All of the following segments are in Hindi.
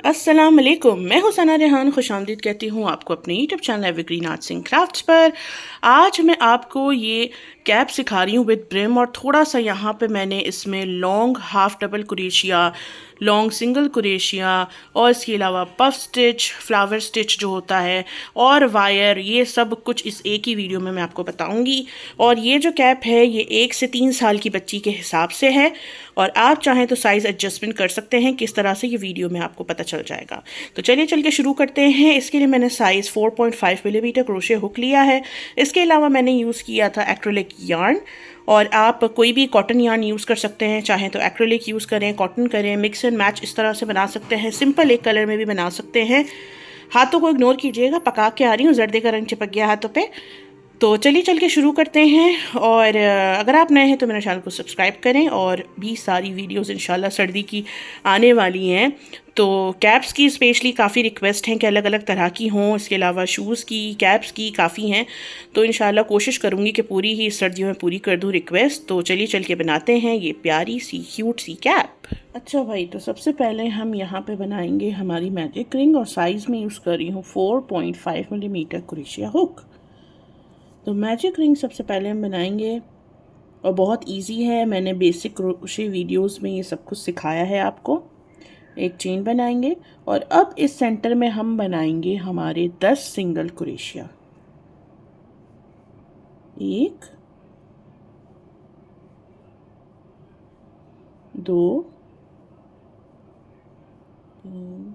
अस्सलाम वालेकुम, मैं हुसैना रेहान खुशामदीद कहती हूँ आपको अपने YouTube channel evergreen arts and crafts पर। आज मैं आपको ये कैप सिखा रही हूँ विद ब्रिम, और थोड़ा सा यहाँ पे मैंने इसमें long half double crochet, long single crochet और इसके अलावा पफ स्टिच, फ्लावर स्टिच जो होता है, और वायर, ये सब कुछ इस एक ही वीडियो में मैं आपको बताऊंगी। और ये जो कैप है ये 1 से 3 साल की बच्ची के हिसाब से है, और आप चाहें तो साइज़ एडजस्टमेंट कर सकते हैं। किस तरह से ये वीडियो में आपको पता चल जाएगा। तो चलिए चल के शुरू करते हैं। इसके लिए मैंने साइज़ 4.5 मिलीमीटर क्रोशे हुक लिया है। इसके अलावा मैंने यूज़ किया था एक्रेलिक यार्न, और आप कोई भी कॉटन यार्न यूज़ कर सकते हैं, चाहे तो एक्रेलिक यूज़ करें, कॉटन करें, मिक्स एंड मैच इस तरह से बना सकते हैं। सिंपल एक कलर में भी बना सकते हैं। हाथों को इग्नोर कीजिएगा, पका के आ रही हूँ, जर्दे का रंग चिपक गया हाथों पे। तो चलिए चल के शुरू करते हैं। और अगर आप नए हैं तो मेरे चैनल को सब्सक्राइब करें, और भी सारी वीडियोस इंशाल्लाह सर्दी की आने वाली हैं। तो कैप्स की स्पेशली काफ़ी रिक्वेस्ट हैं कि अलग अलग तरह की हों। इसके अलावा शूज़ की, कैप्स की काफ़ी हैं। तो इंशाल्लाह कोशिश करूँगी कि पूरी ही सर्दियों में पूरी कर दूँ रिक्वेस्ट। तो चलिए चल के बनाते हैं ये प्यारी सी क्यूट सी कैप। अच्छा भाई, तो सबसे पहले हम यहाँ पे बनाएंगे हमारी मैजिक रिंग, और साइज़ में यूज़ कर रही हूँ 4.5 मिलीमीटर क्रोशिया हुक। तो मैजिक रिंग सबसे पहले हम बनाएंगे, और बहुत इजी है। मैंने बेसिक क्रोशे वीडियोस में ये सब कुछ सिखाया है आपको। एक चेन बनाएंगे, और अब इस सेंटर में हम बनाएंगे हमारे 10 सिंगल क्रोशिया। 1 2 3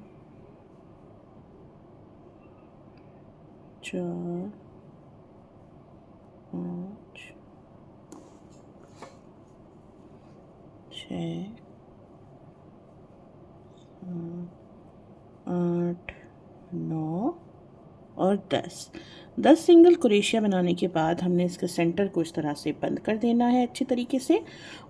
4 5 6 8 9 और 10 सिंगल क्रोशिया बनाने के बाद हमने इसके सेंटर को इस तरह से बंद कर देना है अच्छी तरीके से।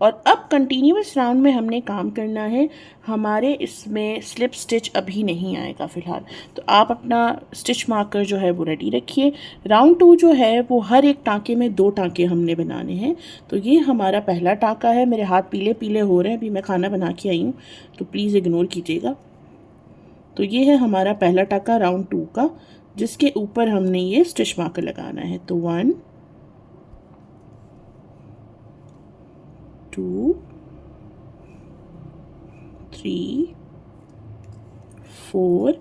और अब कंटिन्यूस राउंड में हमने काम करना है। हमारे इसमें स्लिप स्टिच अभी नहीं आएगा फ़िलहाल, तो आप अपना स्टिच मार्कर जो है वो रेडी रखिए। राउंड 2 जो है वो हर एक टाँके में 2 टाँके हमने बनाने हैं। तो ये हमारा पहला टाँका है। मेरे हाथ पीले पीले हो रहे हैं, अभी मैं खाना बना के आई हूँ, तो प्लीज़ इग्नोर कीजिएगा। तो ये है हमारा पहला टाँका राउंड 2 का, जिसके ऊपर हमने ये स्टिच मार्कर लगाना है। तो 1 2 3 4।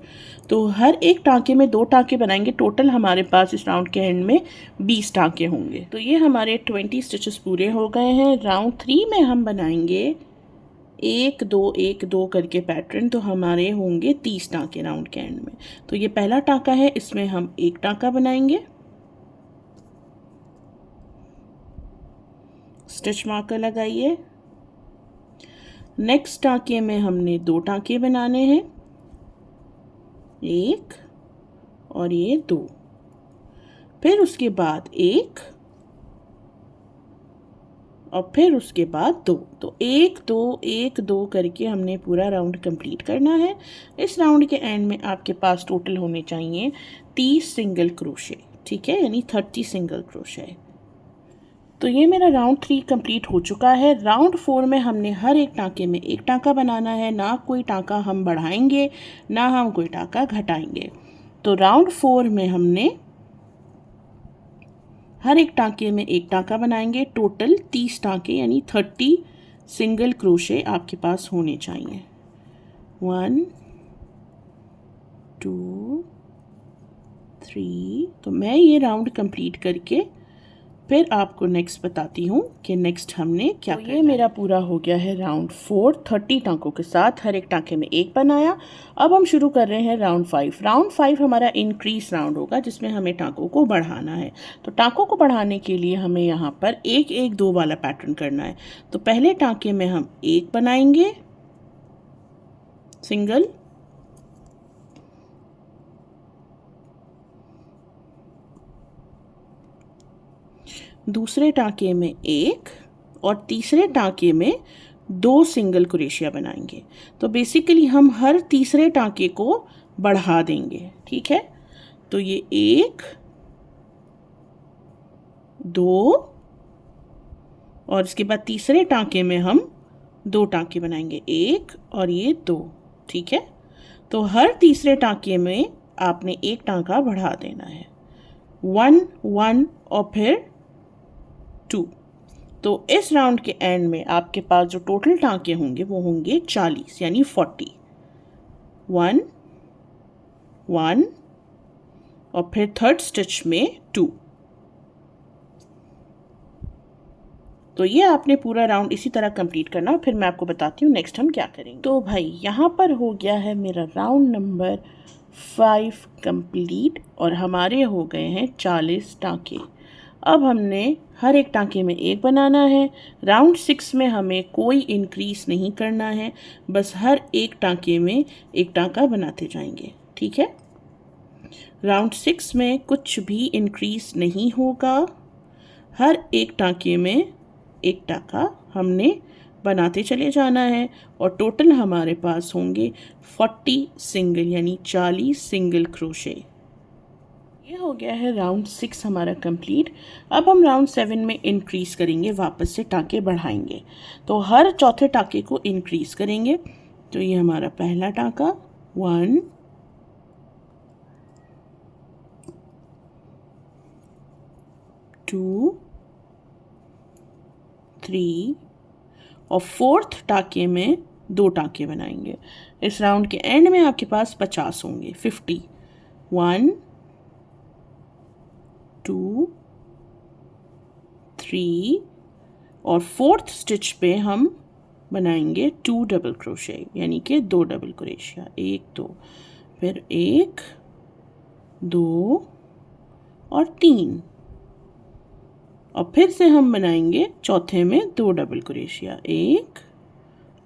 तो हर एक टाँके में 2 टाँके बनाएंगे। टोटल हमारे पास इस राउंड के एंड में 20 टाँके होंगे। तो ये हमारे 20 स्टिचेस पूरे हो गए हैं। राउंड 3 में हम बनाएंगे 1 2 1 2 करके पैटर्न, तो हमारे होंगे 30 टाँके राउंड के एंड में। तो ये पहला टाँका है, इसमें हम 1 टाँका बनाएंगे, स्टिच मार्कर लगाइए। नेक्स्ट टाँके में हमने 2 टाँके बनाने हैं, 1 और ये 2। फिर उसके बाद 1 और फिर उसके बाद 2। तो 1 2 1 2 करके हमने पूरा राउंड कंप्लीट करना है। इस राउंड के एंड में आपके पास टोटल होने चाहिए 30 सिंगल क्रोशे, ठीक है, यानी 30 सिंगल क्रोशे। तो ये मेरा राउंड 3 कंप्लीट हो चुका है। राउंड 4 में हमने हर एक टाँके में 1 टाँका बनाना है। ना कोई टाँका हम बढ़ाएंगे, ना हम कोई टाँका घटाएंगे। तो राउंड 4 में हमने हर एक टाँके में 1 टाँका बनाएंगे। टोटल 30 टाँके यानी 30 सिंगल क्रोशे आपके पास होने चाहिए। 1 2 3। तो मैं ये राउंड कंप्लीट करके फिर आपको नेक्स्ट बताती हूँ कि नेक्स्ट हमने क्या किया। ये मेरा पूरा हो गया है राउंड 4 30 टाँकों के साथ। हर एक टाँके में 1 बनाया। अब हम शुरू कर रहे हैं राउंड 5। राउंड 5 हमारा इंक्रीज राउंड होगा, जिसमें हमें टाँकों को बढ़ाना है। तो टाँकों को बढ़ाने के लिए हमें यहाँ पर 1 1 2 वाला पैटर्न करना है। तो पहले टाँके में हम 1 बनाएंगे सिंगल, दूसरे टाँके में 1 और तीसरे टाँके में 2 सिंगल क्रोशिया बनाएंगे। तो बेसिकली हम हर तीसरे टाँके को बढ़ा देंगे, ठीक है। तो ये 1 2 और इसके बाद तीसरे टाँके में हम 2 टाँके बनाएंगे, 1 और ये 2, ठीक है। तो हर तीसरे टाँके में आपने एक टाँका बढ़ा देना है, 1 1 और फिर 2। तो इस राउंड के एंड में आपके पास जो टोटल टाँके होंगे वो होंगे 40 यानी 40। 1 1 और फिर थर्ड स्टिच में 2। तो ये आपने पूरा राउंड इसी तरह कंप्लीट करना, फिर मैं आपको बताती हूँ नेक्स्ट हम क्या करेंगे। तो भाई यहाँ पर हो गया है मेरा राउंड नंबर 5 कंप्लीट और हमारे हो गए हैं 40 टाँके। अब हमने हर एक टाँके में एक बनाना है। राउंड 6 में हमें कोई इंक्रीज नहीं करना है, बस हर एक टाँके में एक टाँका बनाते जाएंगे, ठीक है। राउंड 6 में कुछ भी इंक्रीज नहीं होगा, हर एक टाँके में एक टाँका हमने बनाते चले जाना है और टोटल हमारे पास होंगे 40 सिंगल यानी 40 सिंगल क्रोशे। ये हो गया है राउंड 6 हमारा कंप्लीट। अब हम राउंड 7 में इंक्रीज करेंगे, वापस से टाँके बढ़ाएंगे। तो हर चौथे टाँके को इंक्रीज करेंगे। तो ये हमारा पहला टाँका 1 2 3 और फोर्थ टाँके में 2 टाँके बनाएंगे। इस राउंड के एंड में आपके पास 50 होंगे, 50। 1 2 3 और फोर्थ स्टिच पे हम बनाएंगे 2 डबल क्रोशे यानी कि 2 डबल क्रोशिया, 1 2, फिर 1 2 और 3 और फिर से हम बनाएंगे चौथे में 2 डबल क्रोशिया, 1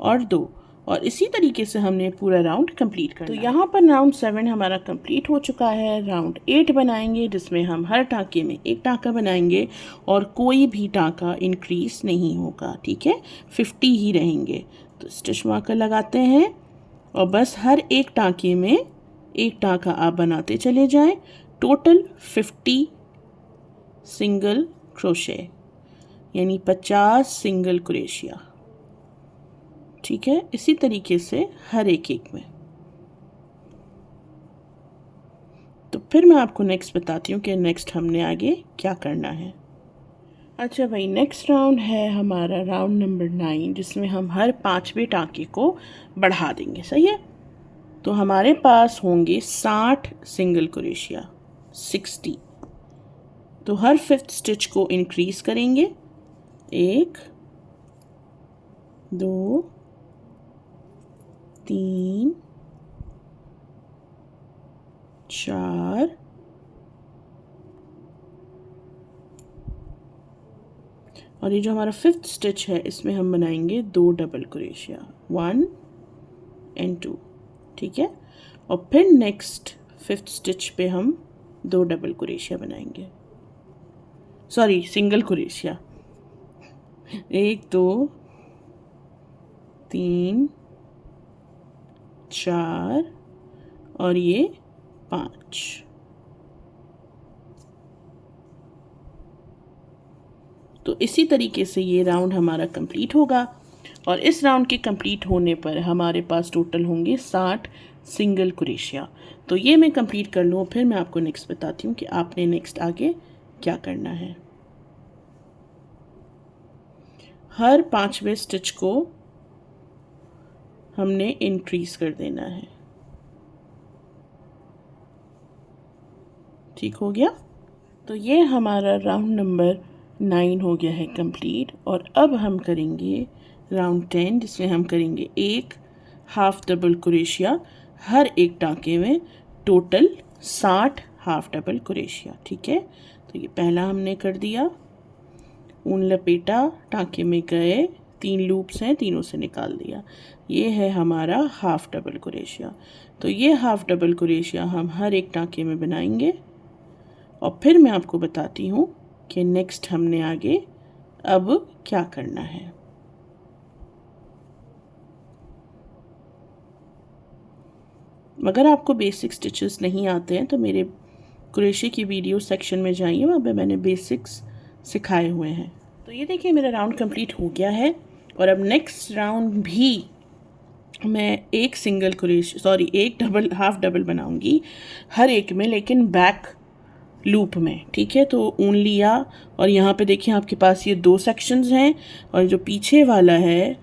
और 2 और इसी तरीके से हमने पूरा राउंड कंप्लीट करना। तो यहाँ पर राउंड 7 हमारा कंप्लीट हो चुका है। राउंड 8 बनाएंगे जिसमें हम हर टाँके में एक टाँका बनाएंगे और कोई भी टाँका इंक्रीज नहीं होगा, ठीक है, 50 ही रहेंगे। तो स्टिच मार्कर लगाते हैं और बस हर एक टाँके में एक टाँका आप बनाते चले जाएं। टोटल 50 सिंगल क्रोशे यानी 50 सिंगल क्रोशिया, ठीक है। इसी तरीके से हर एक में। तो फिर मैं आपको नेक्स्ट बताती हूँ कि नेक्स्ट हमने आगे क्या करना है। अच्छा भाई, नेक्स्ट राउंड है हमारा राउंड नंबर 9 जिसमें हम हर 5वें टाँके को बढ़ा देंगे, सही है। तो हमारे पास होंगे 60 सिंगल क्रोशिया, 60। तो हर 5th स्टिच को इंक्रीज करेंगे, 1 2 3 4 और ये जो हमारा 5th स्टिच है इसमें हम बनाएंगे 2 डबल क्रोशिया, 1 and 2, ठीक है। और फिर नेक्स्ट 5th स्टिच पे हम 2 डबल क्रोशिया बनाएंगे, सॉरी सिंगल क्रोशिया, 1 2 3 4 और ये 5। तो इसी तरीके से ये राउंड हमारा कंप्लीट होगा और इस राउंड के कंप्लीट होने पर हमारे पास टोटल होंगे 60 सिंगल क्रोशिया। तो ये मैं कंप्लीट कर लूँ, फिर मैं आपको नेक्स्ट बताती हूँ कि आपने नेक्स्ट आगे क्या करना है। हर 5वें स्टिच को हमने इंक्रीज कर देना है, ठीक हो गया। तो ये हमारा राउंड नंबर 9 हो गया है कंप्लीट और अब हम करेंगे राउंड 10 जिसमें हम करेंगे एक हाफ डबल क्रोशिया हर एक टाँके में, टोटल 60 हाफ डबल क्रोशिया, ठीक है। तो ये पहला हमने कर दिया, ऊन लपेटा, टाँके में गए, 3 लूप्स हैं, तीनों से निकाल दिया। ये है हमारा हाफ डबल क्रोशिया। तो ये हाफ डबल क्रोशिया हम हर एक टाँके में बनाएंगे और फिर मैं आपको बताती हूँ कि नेक्स्ट हमने आगे अब क्या करना है। अगर आपको बेसिक स्टिचेस नहीं आते हैं तो मेरे क्रोशे की वीडियो सेक्शन में जाइए, वहाँ पे मैंने बेसिक्स सिखाए हुए हैं। तो ये देखिए मेरा राउंड कंप्लीट हो गया है और अब नेक्स्ट राउंड भी मैं एक सिंगल क्रोशे सॉरी एक डबल हाफ डबल बनाऊंगी हर एक में, लेकिन बैक लूप में। ठीक है, तो ऊन लिया और यहाँ पे देखिए आपके पास ये 2 सेक्शंस हैं और जो पीछे वाला है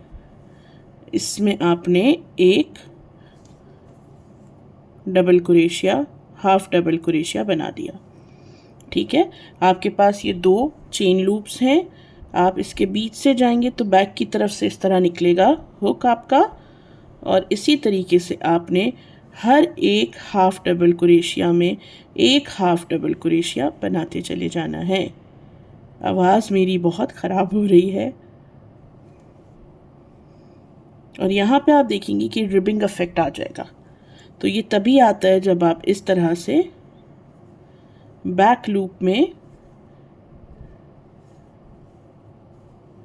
इसमें आपने एक double crochet half double crochet बना दिया। ठीक है, आपके पास ये 2 चेन लूप्स हैं, आप इसके बीच से जाएंगे तो बैक की तरफ से इस तरह निकलेगा हुक आपका, और इसी तरीके से आपने हर एक हाफ डबल क्रोशिया में एक हाफ डबल क्रोशिया बनाते चले जाना है। आवाज़ मेरी बहुत ख़राब हो रही है। और यहाँ पे आप देखेंगे कि रिबिंग इफेक्ट आ जाएगा, तो ये तभी आता है जब आप इस तरह से बैक लूप में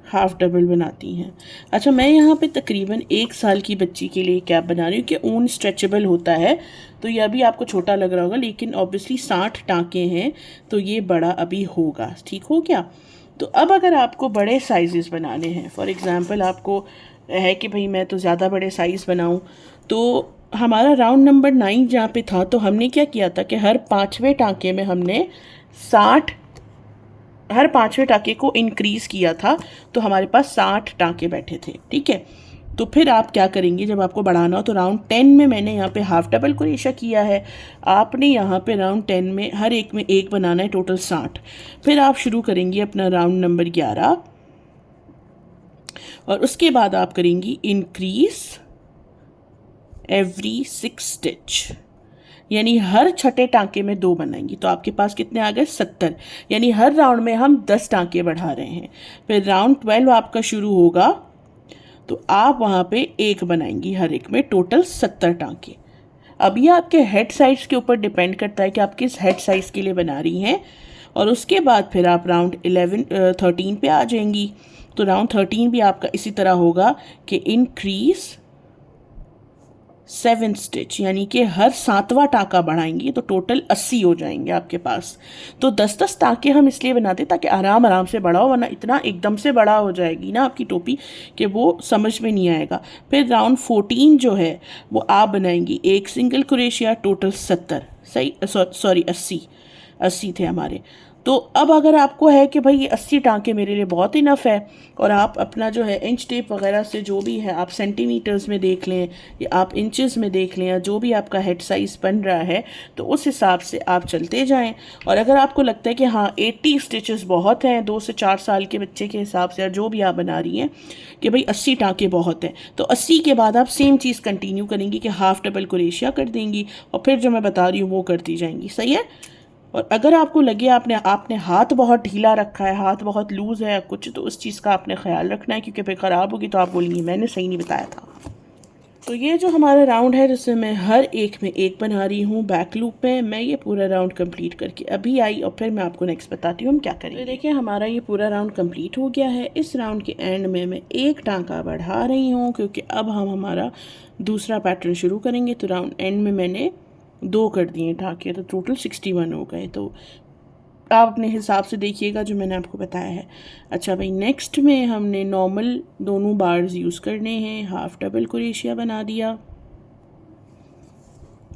हाफ डबल बनाती हैं। अच्छा, मैं यहाँ पे तकरीबन 1 साल की बच्ची के लिए कैप बना रही हूँ कि ऊन स्ट्रेचेबल होता है, तो ये अभी आपको छोटा लग रहा होगा, लेकिन ऑब्वियसली 60 टाँके हैं तो ये बड़ा अभी होगा। ठीक हो गया। तो अब अगर आपको बड़े साइज़ बनाने हैं, फॉर एग्ज़ाम्पल आपको है कि भाई मैं तो ज़्यादा बड़े साइज़ बनाऊँ, तो हमारा राउंड नंबर 9 जहाँ पे था, तो हमने क्या किया था कि हर 5वें टाँके में हमने 60 हर 5वें टाँके को इंक्रीज़ किया था, तो हमारे पास 60 टाँके बैठे थे। ठीक है, तो फिर आप क्या करेंगे जब आपको बढ़ाना हो, तो राउंड 10 में मैंने यहाँ पे हाफ डबल क्रोशिया किया है, आपने यहाँ पे राउंड 10 में हर एक में एक बनाना है, टोटल 60। फिर आप शुरू करेंगे अपना राउंड नंबर 11 और उसके बाद आप करेंगी इंक्रीज़ एवरी 6 स्टिच, यानी हर छठे टाँके में 2 बनाएंगी, तो आपके पास कितने आ गए 70, यानी हर राउंड में हम 10 टाँके बढ़ा रहे हैं। फिर राउंड 12 आपका शुरू होगा तो आप वहाँ पे एक बनाएंगी हर एक में, टोटल 70 टाँके। अब ये आपके हेड साइज़ के ऊपर डिपेंड करता है कि आप किस हेड साइज़ के लिए बना रही हैं। और उसके बाद फिर आप राउंड 13 पे आ जाएंगी, तो राउंड 13 भी आपका इसी तरह होगा कि इंक्रीज़ 7 स्टिच, यानी कि हर 7वां टाँका बढ़ाएंगी तो टोटल 80 हो जाएंगे आपके पास। तो 10-10 टाँके हम इसलिए बनाते ताकि आराम आराम से बढ़ाओ, वरना इतना एकदम से बड़ा हो जाएगी ना आपकी टोपी कि वो समझ में नहीं आएगा। फिर राउंड 14 जो है वो आप बनाएंगी एक सिंगल क्रोशिया, टोटल 70, सही सॉरी 80 थे हमारे। तो अब अगर आपको है कि भाई ये 80 टाँके मेरे लिए बहुत इनफ है, और आप अपना जो है इंच टेप वगैरह से जो भी है आप सेंटीमीटर्स में देख लें या आप इंचेस में देख लें, या जो भी आपका हेड साइज़ बन रहा है, तो उस हिसाब से आप चलते जाएं। और अगर आपको लगता है कि हाँ 80 स्टिचेस बहुत हैं 2 से 4 साल के बच्चे के हिसाब से, या जो भी आप बना रही हैं कि भाई 80 टाँके बहुत हैं, तो 80 के बाद आप सेम चीज़ कंटिन्यू करेंगी कि हाफ डबल क्रोशिया कर देंगी और फिर जो मैं बता रही हूँ वो करती जाएंगी। सही है। और अगर आपको लगे आपने हाथ बहुत ढीला रखा है, हाथ बहुत लूज़ है या कुछ, तो उस चीज़ का आपने ख्याल रखना है, क्योंकि फिर ख़राब होगी तो आप बोलेंगी मैंने सही नहीं बताया था। तो ये जो हमारा राउंड है जिसमें मैं हर एक में एक बना रही हूँ बैक लूप में, मैं ये पूरा राउंड कंप्लीट करके अभी आई और फिर मैं आपको नेक्स्ट बताती हूँ हम क्या करेंगे। तो देखिए हमारा ये पूरा राउंड कंप्लीट हो गया है। इस राउंड के एंड में मैं एक टाँका बढ़ा रही हूँ, क्योंकि अब हम हमारा दूसरा पैटर्न शुरू करेंगे। तो राउंड एंड में मैंने 2 कर दिए टाँके, तो टोटल 61 हो गए। तो आप अपने हिसाब से देखिएगा जो मैंने आपको बताया है। अच्छा भाई, नेक्स्ट में हमने नॉर्मल दोनों बार्स यूज़ करने हैं, हाफ डबल क्रोशिया बना दिया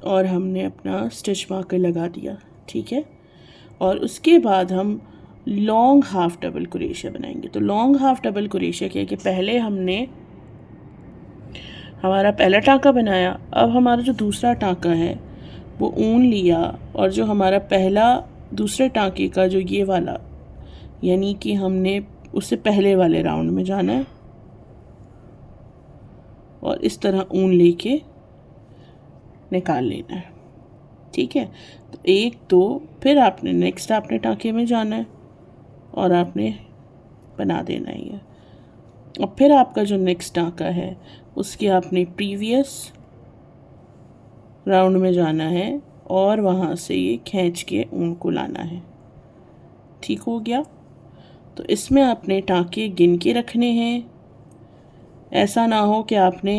और हमने अपना स्टिच मार्कर लगा दिया। ठीक है, और उसके बाद हम लॉन्ग हाफ डबल क्रोशिया बनाएंगे। तो लॉन्ग हाफ डबल क्रोशिया क्या है कि पहले हमने हमारा पहला टाँका बनाया, अब हमारा जो दूसरा टाँका है वो ऊन लिया, और जो हमारा पहला दूसरे टाँके का जो ये वाला, यानी कि हमने उससे पहले वाले राउंड में जाना है और इस तरह ऊन लेके निकाल लेना है। ठीक है, तो 1 2 फिर आपने नेक्स्ट आपने टाँके में जाना है और आपने बना देना ही है। और फिर आपका जो नेक्स्ट टाँका है उसके आपने प्रीवियस राउंड में जाना है और वहाँ से ये खींच के ऊन को लाना है। ठीक हो गया। तो इसमें आपने टाँके गिन के रखने हैं, ऐसा ना हो कि आपने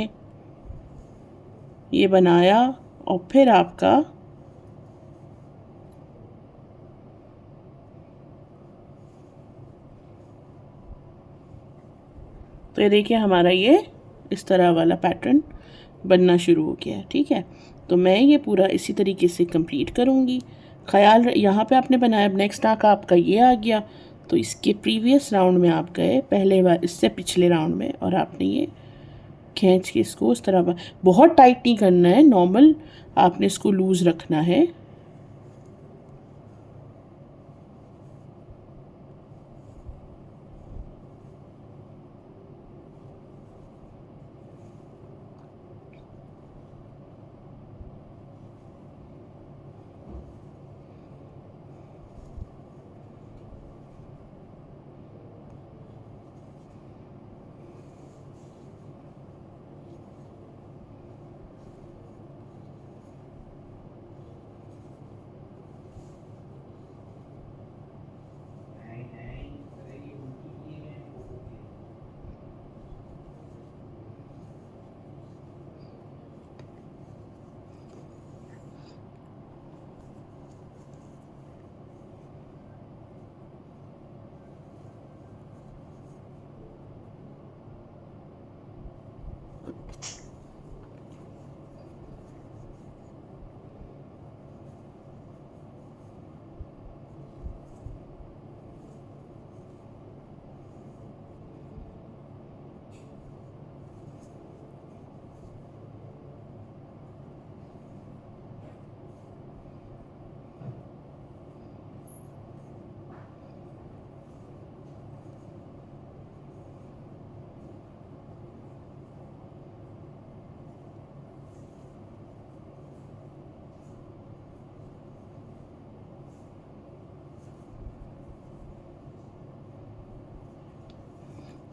ये बनाया और फिर आपका तो ये देखिए हमारा ये इस तरह वाला पैटर्न बनना शुरू हो गया है। ठीक है, तो मैं ये पूरा इसी तरीके से कंप्लीट करूँगी। ख्याल यहाँ पे आपने बनाया, नेक्स्ट टाँका आपका ये आ गया, तो इसके प्रीवियस राउंड में आप गए पहले बार, इससे पिछले राउंड में, और आपने ये खींच के इसको उस तरह, बहुत टाइट नहीं करना है, नॉर्मल आपने इसको लूज़ रखना है।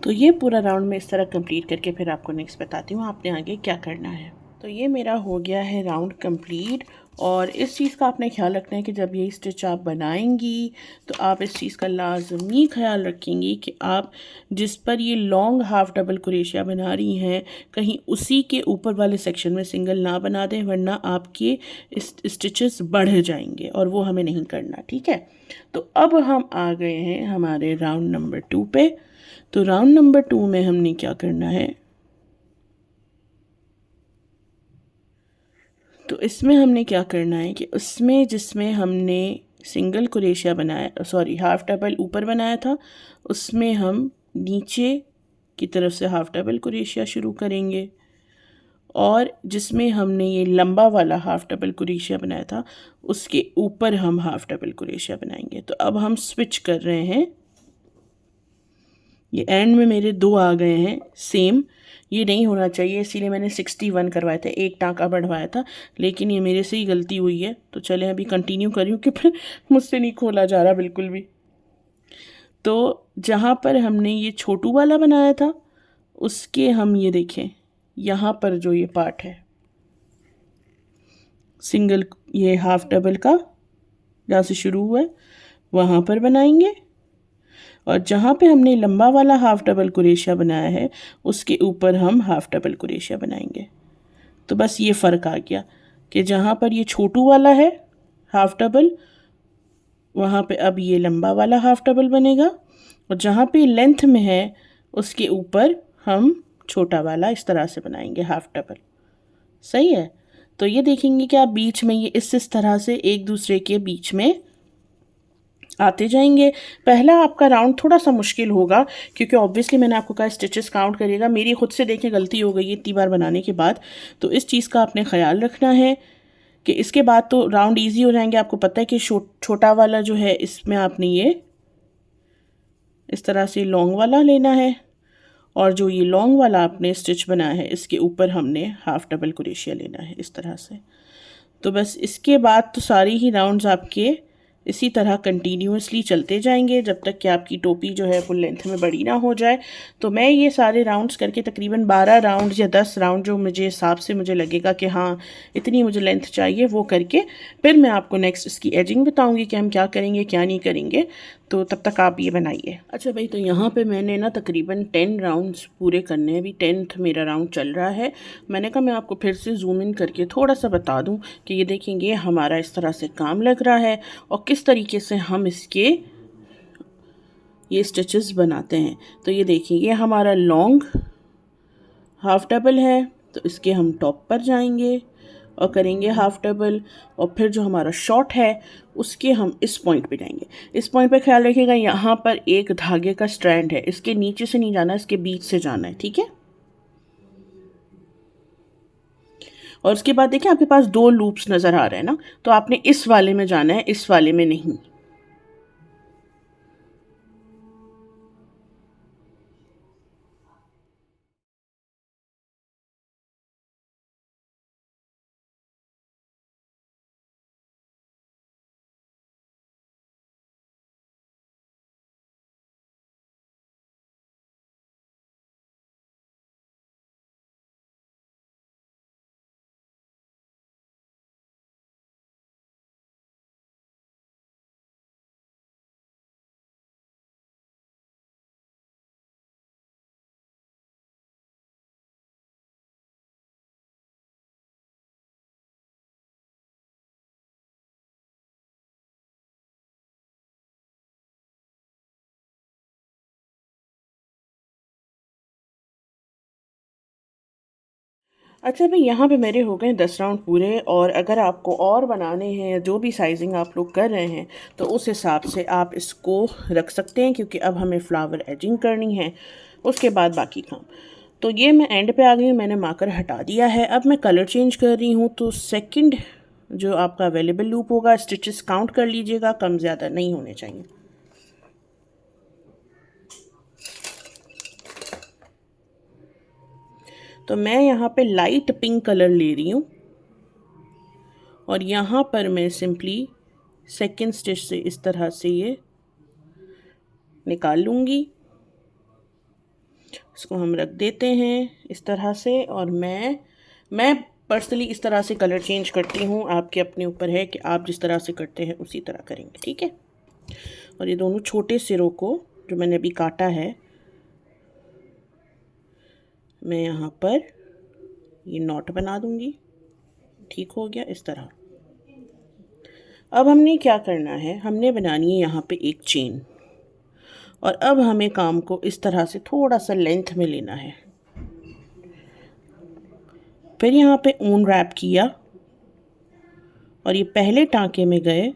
तो ये पूरा राउंड में इस तरह कंप्लीट करके फिर आपको नेक्स्ट बताती हूँ आपने आगे क्या करना है। तो ये मेरा हो गया है राउंड कंप्लीट। और इस चीज़ का आपने ख्याल रखना है कि जब ये स्टिच आप बनाएंगी तो आप इस चीज़ का लाजमी ख्याल रखेंगी कि आप जिस पर ये लॉन्ग हाफ डबल क्रोशिया बना रही हैं कहीं उसी के ऊपर वाले सेक्शन में सिंगल ना बना दें, वरना आपके स्टिचेस बढ़ जाएंगे और वो हमें नहीं करना। ठीक है, तो अब हम आ गए हैं हमारे राउंड नंबर 2 पे। तो राउंड नंबर 2 में हमने क्या करना है, तो इसमें हमने क्या करना है कि उसमें जिसमें हमने सिंगल क्रोशिया बनाया, सॉरी हाफ डबल ऊपर बनाया था, उसमें हम नीचे की तरफ से हाफ डबल क्रोशिया शुरू करेंगे, और जिसमें हमने ये लंबा वाला हाफ डबल क्रोशिया बनाया था उसके ऊपर हम हाफ डबल क्रोशिया बनाएंगे। तो अब हम स्विच कर रहे हैं, ये एंड में मेरे 2 आ गए हैं सेम, ये नहीं होना चाहिए इसीलिए मैंने 61 करवाए थे, एक टाँका बढ़वाया था, लेकिन ये मेरे से ही गलती हुई है। तो चलें अभी कंटिन्यू करी हूँ कि फिर मुझसे नहीं खोला जा रहा बिल्कुल भी। तो जहाँ पर हमने ये छोटू वाला बनाया था उसके हम ये देखें यहाँ पर जो ये पार्ट है सिंगल, ये हाफ डबल का जहाँ से शुरू हुआ है वहाँ पर बनाएंगे, और जहाँ पे हमने लंबा वाला हाफ डबल क्रोशिया बनाया है उसके ऊपर हम हाफ डबल क्रोशिया बनाएंगे। तो बस ये फ़र्क आ गया कि जहाँ पर ये छोटू वाला है हाफ डबल, वहाँ पे अब ये लंबा वाला हाफ डबल बनेगा, और जहाँ पे लेंथ में है उसके ऊपर हम छोटा वाला इस तरह से बनाएंगे हाफ डबल। सही है, तो ये देखेंगे कि आप बीच में ये इस तरह से एक दूसरे के बीच में आते जाएंगे। पहला आपका राउंड थोड़ा सा मुश्किल होगा क्योंकि ऑब्वियसली मैंने आपको कहा स्टिचेस काउंट करिएगा, मेरी खुद से देखें गलती हो गई है इतनी बार बनाने के बाद, तो इस चीज़ का आपने ख्याल रखना है कि इसके बाद तो राउंड इजी हो जाएंगे। आपको पता है कि छोटा वाला जो है इसमें आपने ये इस तरह से लॉन्ग वाला लेना है, और जो ये लॉन्ग वाला आपने स्टिच बनाया है इसके ऊपर हमने हाफ डबल क्रोशिया लेना है इस तरह से। तो बस इसके बाद तो सारी ही राउंड्स आपके इसी तरह कंटिन्यूसली चलते जाएंगे जब तक कि आपकी टोपी जो है फुल लेंथ में बड़ी ना हो जाए। तो मैं ये सारे राउंड्स करके तकरीबन 12 राउंड या 10 राउंड जो मुझे हिसाब से मुझे लगेगा कि हाँ इतनी मुझे लेंथ चाहिए वो करके फिर मैं आपको नेक्स्ट इसकी एजिंग बताऊंगी कि हम क्या करेंगे क्या नहीं करेंगे। तो तब तक आप ये बनाइए। अच्छा भाई, तो यहाँ पे मैंने ना तकरीबन 10 राउंड्स पूरे करने हैं, अभी 10th मेरा राउंड चल रहा है। मैंने कहा मैं आपको फिर से जूम इन करके थोड़ा सा बता दूँ कि ये देखेंगे हमारा इस तरह से काम लग रहा है और किस तरीके से हम इसके ये स्टिचेस बनाते हैं। तो ये देखिए ये हमारा लॉन्ग हाफ डबल है, तो इसके हम टॉप पर जाएंगे और करेंगे हाफ डबल, और फिर जो हमारा शॉर्ट है उसके हम इस पॉइंट पे जाएंगे। इस पॉइंट पे ख्याल रखिएगा, यहाँ पर एक धागे का स्ट्रैंड है, इसके नीचे से नहीं जाना है, इसके बीच से जाना है, ठीक है। और उसके बाद देखिए आपके पास 2 लूप्स नज़र आ रहे हैं ना, तो आपने इस वाले में जाना है, इस वाले में नहीं। अच्छा भाई, यहाँ पे मेरे हो गए 10 राउंड पूरे, और अगर आपको और बनाने हैं, जो भी साइजिंग आप लोग कर रहे हैं, तो उस हिसाब से आप इसको रख सकते हैं, क्योंकि अब हमें फ्लावर एजिंग करनी है, उसके बाद बाकी काम। तो ये मैं एंड पे आ गई हूँ, मैंने मार्कर हटा दिया है। अब मैं कलर चेंज कर रही हूँ, तो सेकंड जो आपका अवेलेबल लूप होगा, स्टिचेस काउंट कर लीजिएगा, कम ज़्यादा नहीं होने चाहिए। तो मैं यहाँ पे लाइट पिंक कलर ले रही हूँ, और यहाँ पर मैं सिंपली सेकंड स्टिच से इस तरह से ये निकाल लूँगी। इसको हम रख देते हैं इस तरह से, और मैं पर्सनली इस तरह से कलर चेंज करती हूँ, आपके अपने ऊपर है कि आप जिस तरह से करते हैं उसी तरह करेंगे, ठीक है। और ये दोनों छोटे सिरों को जो मैंने अभी काटा है, मैं यहाँ पर ये नॉट बना दूँगी। ठीक हो गया इस तरह। अब हमने क्या करना है, हमने बनानी है यहाँ पे एक चेन, और अब हमें काम को इस तरह से थोड़ा सा लेंथ में लेना है। फिर यहाँ पे ऊन रैप किया, और ये पहले टांके में गए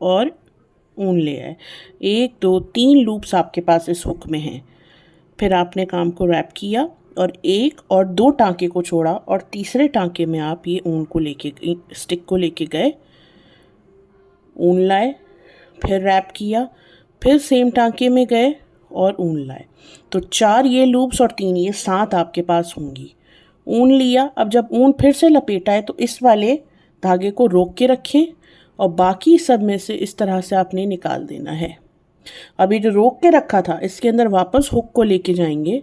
और ऊन ले आए। 1 2 3 लूप्स आपके पास इस हुक में हैं। फिर आपने काम को रैप किया, और 1 और 2 टांके को छोड़ा, और तीसरे टांके में आप ये ऊन को लेके, स्टिक को लेके गए, ऊन लाए, फिर रैप किया, फिर सेम टांके में गए और ऊन लाए। तो 4 ये लूप्स और 3 ये, 7 आपके पास होंगी। ऊन लिया, अब जब ऊन फिर से लपेटा है तो इस वाले धागे को रोक के रखें, और बाकी सब में से इस तरह से आपने निकाल देना है। अभी जो रोक के रखा था इसके अंदर वापस हुक को लेके जाएंगे,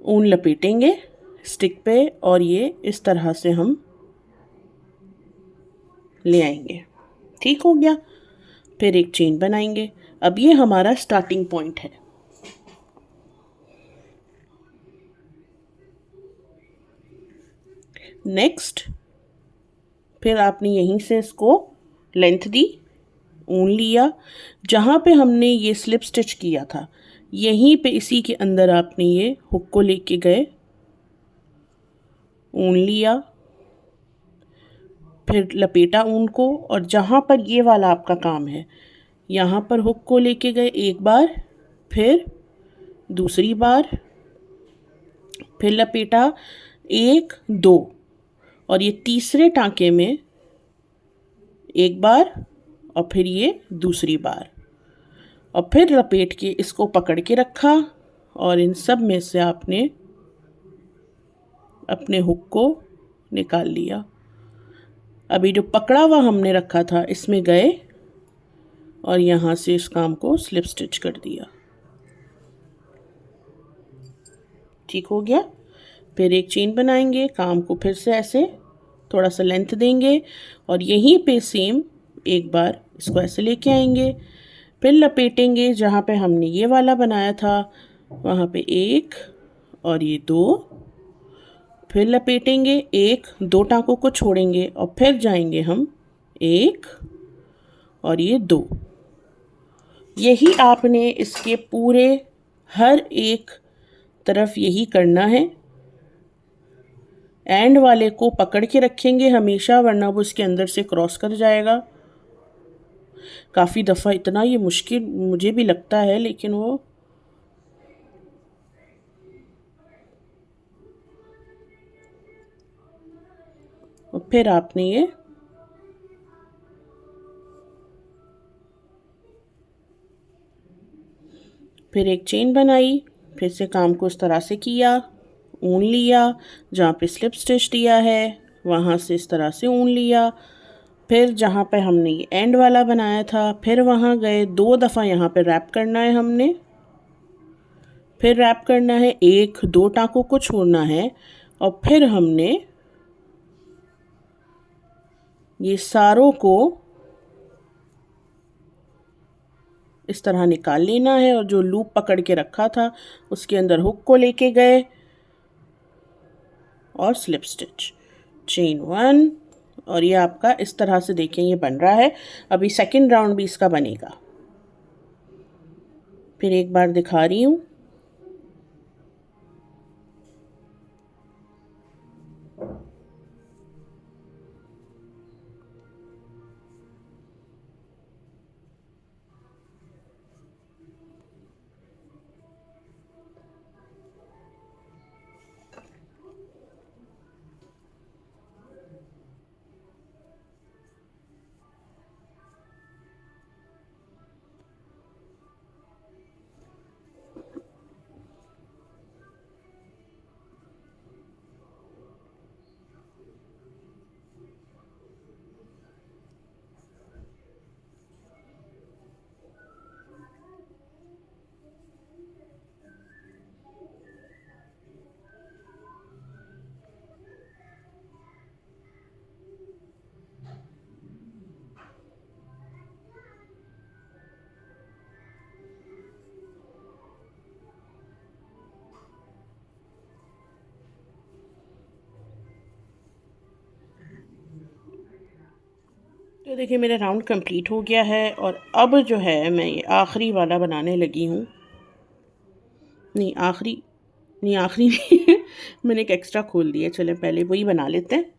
ऊन लपेटेंगे स्टिक पे, और ये इस तरह से हम ले आएंगे। ठीक हो गया। फिर एक चेन बनाएंगे। अब ये हमारा स्टार्टिंग पॉइंट है। नेक्स्ट, फिर आपने यहीं से इसको लेंथ दी, ऊन लिया, जहाँ पे हमने ये स्लिप स्टिच किया था यहीं पे इसी के अंदर आपने ये हुक को लेके गए, ऊन लिया, फिर लपेटा ऊन को, और जहाँ पर ये वाला आपका काम है यहाँ पर हुक को लेके गए एक बार, फिर दूसरी बार, फिर लपेटा 1 2, और ये तीसरे टांके में एक बार, और फिर ये दूसरी बार, और फिर लपेट के इसको पकड़ के रखा, और इन सब में से आपने अपने हुक को निकाल लिया। अभी जो पकड़ा हुआ हमने रखा था इसमें गए, और यहाँ से इस काम को स्लिप स्टिच कर दिया। ठीक हो गया। फिर एक चेन बनाएंगे, काम को फिर से ऐसे थोड़ा सा लेंथ देंगे, और यहीं पे सेम एक बार इसको ऐसे लेके आएंगे, फिर लपेटेंगे जहाँ पे हमने ये वाला बनाया था वहाँ पे 1 और ये 2, फिर लपेटेंगे 1 2 टांकों को छोड़ेंगे, और फिर जाएंगे हम 1 और ये 2। यही आपने इसके पूरे हर एक तरफ यही करना है। एंड वाले को पकड़ के रखेंगे हमेशा, वरना वो इसके अंदर से क्रॉस कर जाएगा। काफ़ी दफ़ा इतना ये मुश्किल मुझे भी लगता है, लेकिन वो और फिर आपने ये फिर एक चेन बनाई, फिर से काम को इस तरह से किया, ऊन लिया, जहाँ पे स्लिप स्टिच दिया है वहाँ से इस तरह से ऊन लिया, फिर जहाँ पे हमने ये एंड वाला बनाया था फिर वहाँ गए, 2 दफ़ा यहाँ पे रैप करना है हमने, फिर रैप करना है, 1-2 टाँकों को छोड़ना है, और फिर हमने ये सारों को इस तरह निकाल लेना है, और जो लूप पकड़ के रखा था उसके अंदर हुक को लेके गए और स्लिप स्टिच, चेन 1, और ये आपका इस तरह से देखें ये बन रहा है। अभी सेकंड राउंड भी इसका बनेगा। फिर एक बार दिखा रही हूँ। तो देखिए मेरा राउंड कंप्लीट हो गया है, और अब जो है मैं ये आखिरी वाला बनाने लगी हूँ। नहीं आखिरी नहीं, आखिरी नहीं मैंने एक एक्स्ट्रा खोल दिया, चलें पहले वही बना लेते हैं।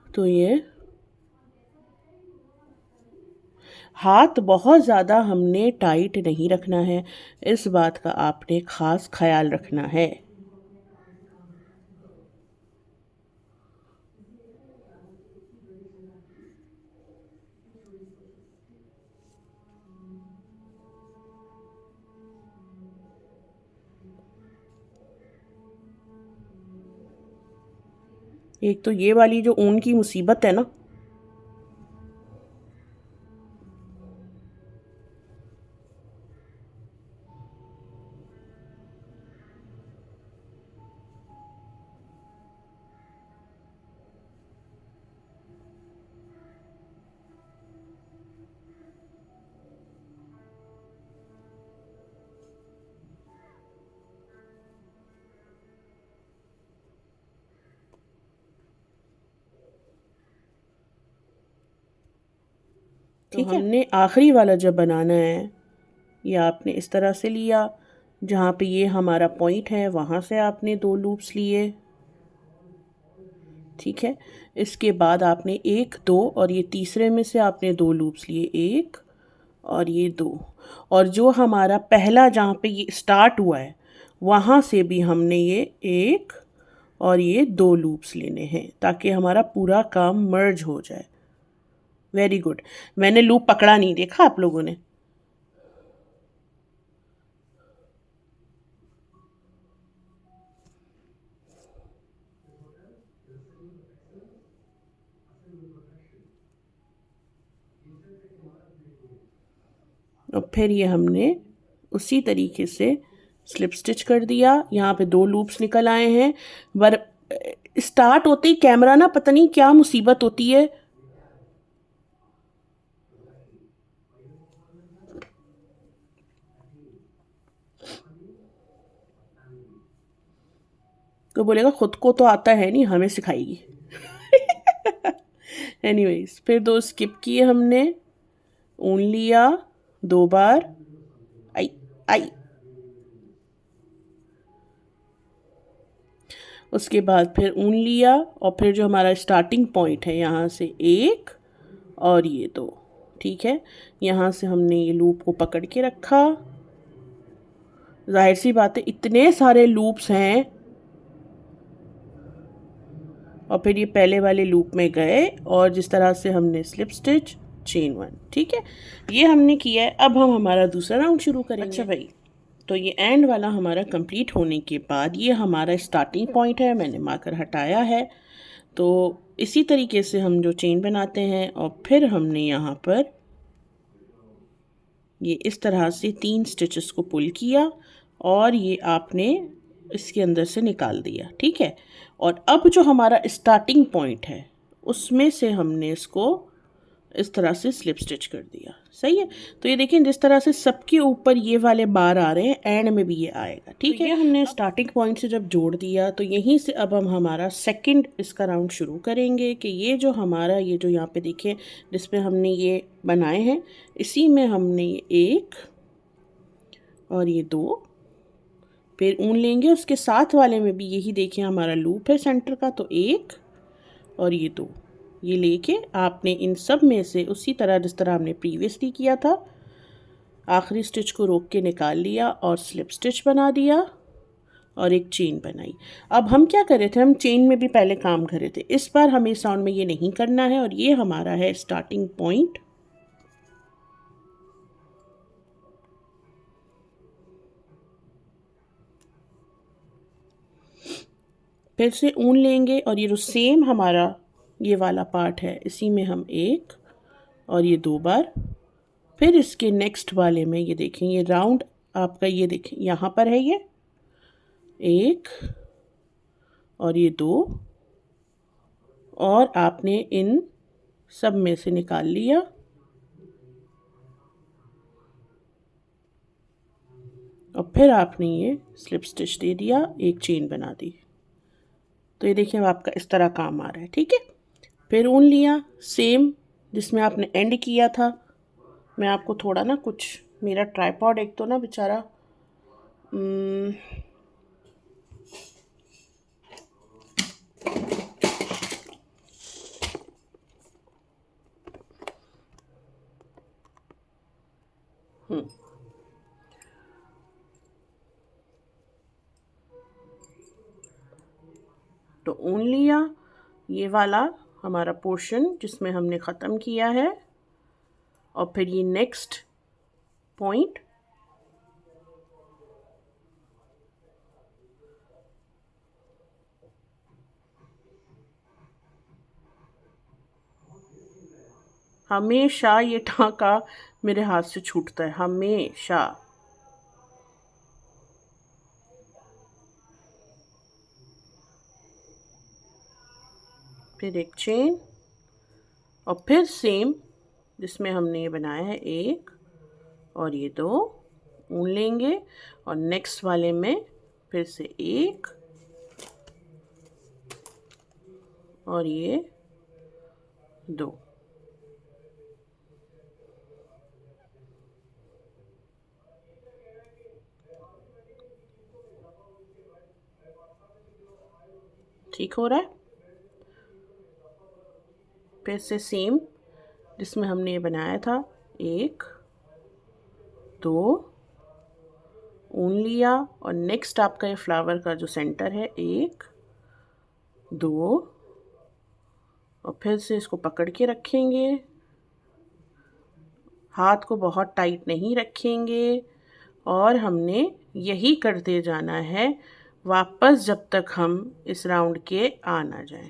तो ये हाथ बहुत ज़्यादा हमने टाइट नहीं रखना है, इस बात का आपने ख़ास ख्याल रखना है। एक तो ये वाली जो ऊन की मुसीबत है ना, तो ठीक है। हमने आखिरी वाला जब बनाना है, ये आपने इस तरह से लिया, जहाँ पे ये हमारा पॉइंट है वहाँ से आपने 2 लूप्स लिए, ठीक है। इसके बाद आपने 1-2 और ये तीसरे में से आपने 2 लूप्स लिए, 1 और ये 2, और जो हमारा पहला जहाँ पे ये स्टार्ट हुआ है वहाँ से भी हमने ये 1 और ये 2 लूप्स लेने हैं, ताकि हमारा पूरा काम मर्ज हो जाए। Very good. मैंने लूप पकड़ा नहीं, देखा आप लोगों ने? और फिर ये हमने उसी तरीके से स्लिप स्टिच कर दिया। यहाँ पे 2 लूप्स निकल आए हैं। पर स्टार्ट होते ही कैमरा ना पता नहीं क्या मुसीबत होती है, तो बोलेगा खुद को तो आता है नहीं, हमें सिखाएगी। एनीवेज, फिर 2 स्किप किए हमने, ऊन लिया 2 बार, आई आई, उसके बाद फिर ऊन लिया और फिर जो हमारा स्टार्टिंग पॉइंट है यहाँ से एक और ये दो, ठीक है। यहाँ से हमने ये लूप को पकड़ के रखा। जाहिर सी बात है इतने सारे लूप्स हैं, और फिर ये पहले वाले लूप में गए और जिस तरह से हमने स्लिप स्टिच चेन वन, ठीक है, ये हमने किया है। अब हम हमारा दूसरा राउंड शुरू करेंगे। अच्छा भाई, तो ये एंड वाला हमारा कंप्लीट होने के बाद ये हमारा स्टार्टिंग पॉइंट है, मैंने मार्कर हटाया है। तो इसी तरीके से हम जो चेन बनाते हैं और फिर हमने यहाँ पर ये इस तरह से 3 स्टिचेस को पुल किया और ये आपने इसके अंदर से निकाल दिया, ठीक है। और अब जो हमारा स्टार्टिंग पॉइंट है उसमें से हमने इसको इस तरह से स्लिप स्टिच कर दिया, सही है। तो ये देखिए जिस तरह से सबके ऊपर ये वाले बार आ रहे हैं, एंड में भी ये आएगा, ठीक है। ये हमने स्टार्टिंग पॉइंट से जब जोड़ दिया तो यहीं से अब हम हमारा सेकंड इसका राउंड शुरू करेंगे कि ये जो हमारा ये जो यहाँ पे देखिए जिसपे हमने ये बनाए हैं, इसी में हमने ये एक और ये दो फिर ऊन लेंगे। उसके साथ वाले में भी यही देखिए हमारा लूप है सेंटर का, तो एक और ये दो, ये लेके आपने इन सब में से उसी तरह जिस तरह हमने प्रीवियसली किया था आखिरी स्टिच को रोक के निकाल लिया और स्लिप स्टिच बना दिया और एक चेन बनाई। अब हम क्या कर रहे थे, हम चेन में भी पहले काम कर रहे थे, इस बार हमें इस राउंड में ये नहीं करना है। और ये हमारा है स्टार्टिंग पॉइंट। फिर से ऊन लेंगे और ये जो सेम हमारा ये वाला पार्ट है इसी में हम एक और ये दो बार, फिर इसके नेक्स्ट वाले में ये देखें ये राउंड आपका, ये देखें यहाँ पर है ये एक और ये दो, और आपने इन सब में से निकाल लिया और फिर आपने ये स्लिप स्टिच दे दिया, एक चेन बना दी। तो ये देखिए अब आपका इस तरह काम आ रहा है, ठीक है। फिर ऊन लिया सेम जिसमें आपने एंड किया था। मैं आपको थोड़ा ना कुछ, मेरा ट्राइपॉड एक तो ना बेचारा तो ऊन लिया ये वाला हमारा पोर्शन जिसमें हमने ख़त्म किया है, और फिर ये नेक्स्ट पॉइंट हमेशा ये टाँका मेरे हाथ से छूटता है हमेशा। फिर एक चेन और फिर सेम जिसमें हमने ये बनाया है एक और ये दो, ऊन लेंगे और नेक्स्ट वाले में फिर से एक और ये दो। ठीक हो रहा है। फिर से सेम जिसमें हमने ये बनाया था एक दो, ऊन लिया और नेक्स्ट आपका ये फ्लावर का जो सेंटर है एक दो, और फिर से इसको पकड़ के रखेंगे, हाथ को बहुत टाइट नहीं रखेंगे और हमने यही करते जाना है वापस जब तक हम इस राउंड के आ ना जाएं।